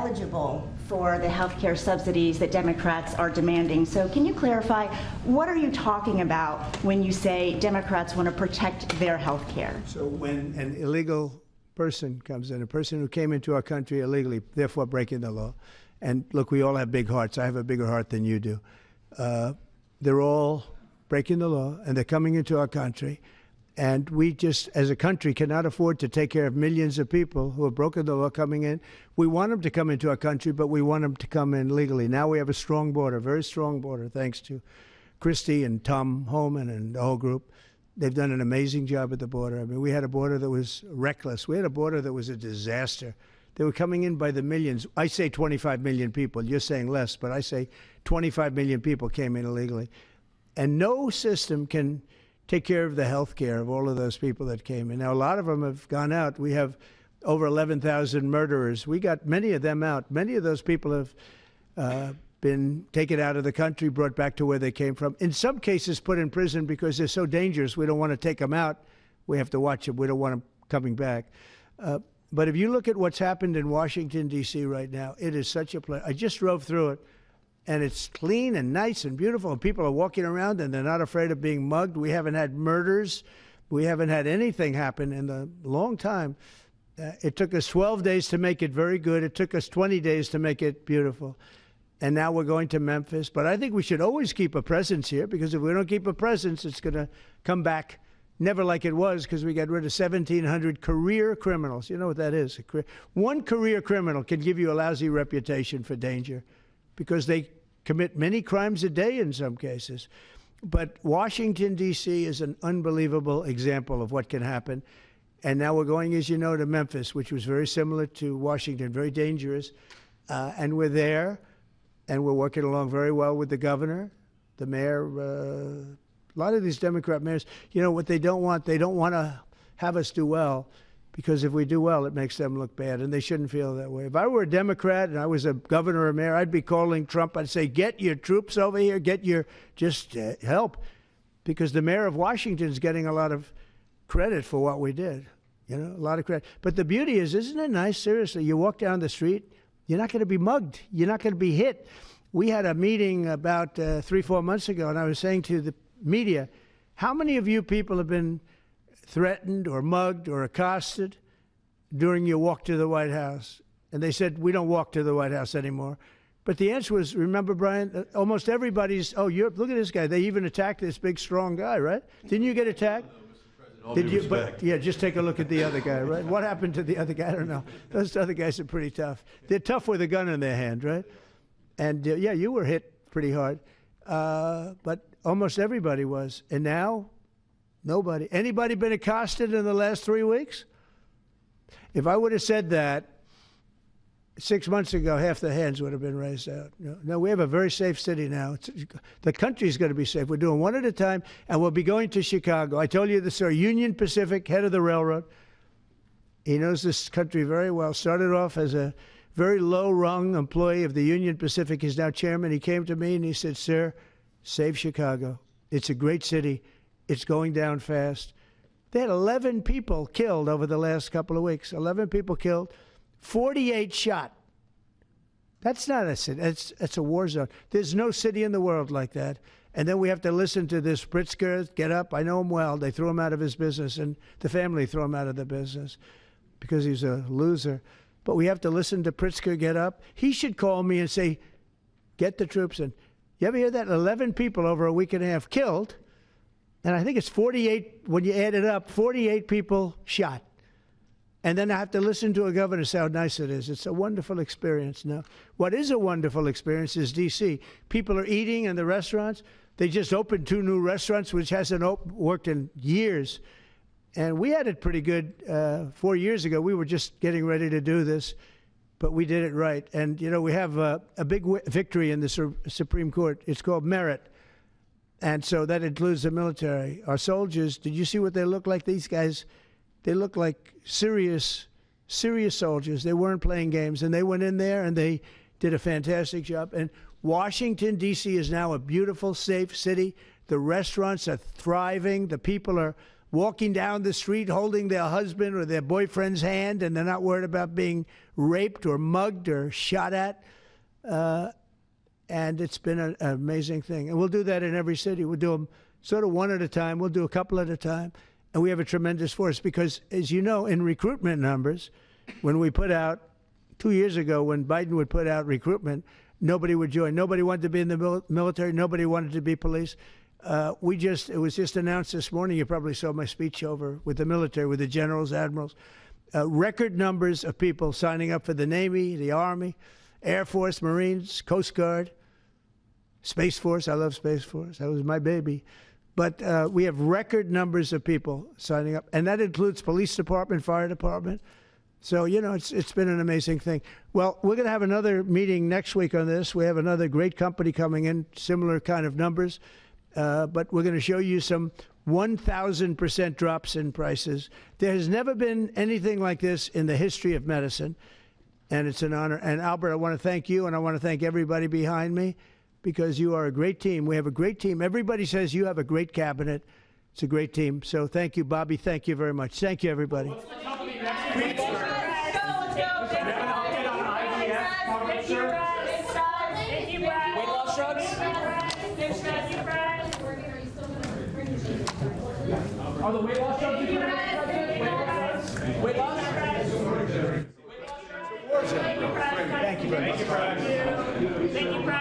eligible for the health care subsidies that Democrats are demanding. So can you clarify, what are you talking about when you say Democrats want to protect their health care? So when an illegal person comes in, a person who came into our country illegally, therefore breaking the law, and look, we all have big hearts. I have a bigger heart than you do. They're all breaking the law, and they're coming into our country. And we just, as a country, cannot afford to take care of millions of people who have broken the law coming in. We want them to come into our country, but we want them to come in legally. Now we have a strong border, very strong border, thanks to Christie and Tom Homan and the whole group. They've done an amazing job at the border. I mean, we had a border that was reckless. We had a border that was a disaster. They were coming in by the millions. I say 25 million people. You're saying less, but I say 25 million people came in illegally. And no system can take care of the health care of all of those people that came in. Now, a lot of them have gone out. We have over 11,000 murderers. We got many of them out. Many of those people have been taken out of the country, brought back to where they came from. In some cases, put in prison because they're so dangerous. We don't want to take them out. We have to watch them. We don't want them coming back. But if you look at what's happened in Washington, D.C. right now, it is such a pleasure. I just drove through it. And it's clean and nice and beautiful. And people are walking around and they're not afraid of being mugged. We haven't had murders. We haven't had anything happen in a long time. It took us 12 days to make it very good. It took us 20 days to make it beautiful. And now we're going to Memphis. But I think we should always keep a presence here, because if we don't keep a presence, it's going to come back never like it was, because we got rid of 1,700 career criminals. You know what that is? One career criminal can give you a lousy reputation for danger, because they commit many crimes a day in some cases. But Washington, D.C. is an unbelievable example of what can happen. And now we're going, as you know, to Memphis, which was very similar to Washington, very dangerous. And we're there, and we're working along very well with the governor, the mayor. A lot of these Democrat mayors, you know what they don't want to have us do well, because if we do well, it makes them look bad, and they shouldn't feel that way. If I were a Democrat and I was a governor or mayor, I'd be calling Trump. I'd say, get your troops over here, just help, because the mayor of Washington is getting a lot of credit for what we did, a lot of credit. But the beauty is, isn't it nice, seriously, you walk down the street, you're not going to be mugged, you're not going to be hit. We had a meeting about 3-4 months ago, and I was saying to the media, how many of you people have been threatened or mugged or accosted during your walk to the White House? And they said, we don't walk to the White House anymore. But the answer was, remember, Brian, almost everybody's, look at this guy. They even attacked this big, strong guy, right? Didn't you get attacked? Did you? But, yeah, just take a look at the other guy, right? What happened to the other guy? I don't know. Those other guys are pretty tough. They're tough with a gun in their hand, right? And, yeah, you were hit pretty hard. But almost everybody was. And now, nobody. Anybody been accosted in the last 3 weeks? If I would have said that 6 months ago, half the hands would have been raised out. No, we have a very safe city now. The country's going to be safe. We're doing one at a time, and we'll be going to Chicago. I told you this, sir. Union Pacific, head of the railroad. He knows this country very well. Started off as a very low-rung employee of the Union Pacific. He's now chairman. He came to me and he said, sir, save Chicago. It's a great city. It's going down fast. They had 11 people killed over the last couple of weeks. 11 people killed, 48 shot. That's not a city. That's a war zone. There's no city in the world like that. And then we have to listen to this Pritzker get up. I know him well. They threw him out of his business, and the family threw him out of the business because he's a loser. But we have to listen to Pritzker get up. He should call me and say, get the troops in. You ever hear that? 11 people over a week and a half killed. And I think it's 48, when you add it up, 48 people shot. And then I have to listen to a governor say how nice it is. It's a wonderful experience. Now, what is a wonderful experience is D.C. People are eating in the restaurants. They just opened 2 new restaurants, which hasn't worked in years. And we had it pretty good 4 years ago. We were just getting ready to do this, but we did it right. And, we have a big victory in the Supreme Court. It's called merit. And so that includes the military. Our soldiers, did you see what they look like? These guys, they look like serious soldiers. They weren't playing games. And they went in there and they did a fantastic job. And Washington, D.C. is now a beautiful, safe city. The restaurants are thriving. The people are walking down the street holding their husband or their boyfriend's hand, and they're not worried about being raped or mugged or shot at. And it's been an amazing thing. And we'll do that in every city. We'll do them sort of one at a time. We'll do a couple at a time. And we have a tremendous force because, as you know, in recruitment numbers, when we put out 2 years ago, when Biden would put out recruitment, nobody would join. Nobody wanted to be in the military. Nobody wanted to be police. It was just announced this morning. You probably saw my speech over with the military, with the generals, admirals. Record numbers of people signing up for the Navy, the Army, Air Force, Marines, Coast Guard, Space Force. I love Space Force. That was my baby. But we have record numbers of people signing up, and that includes police department, fire department. So, you know, it's been an amazing thing. Well, we're going to have another meeting next week on this. We have another great company coming in, similar kind of numbers. But we're going to show you some 1,000% drops in prices. There has never been anything like this in the history of medicine, and it's an honor. And Albert, I want to thank you, and I want to thank everybody behind me, because you are a great team. We have a great team. Everybody says you have a great cabinet. It's a great team. So thank you, Bobby. Thank you very much. Thank you, everybody. What's the company next week? Let's go. We have an update on IVF coverage, sir. Thank you, Brad. Weight loss drugs? Thank you, Brad. Are the weight loss drugs included? Weight loss? Thank you very much. Thank you, Brad.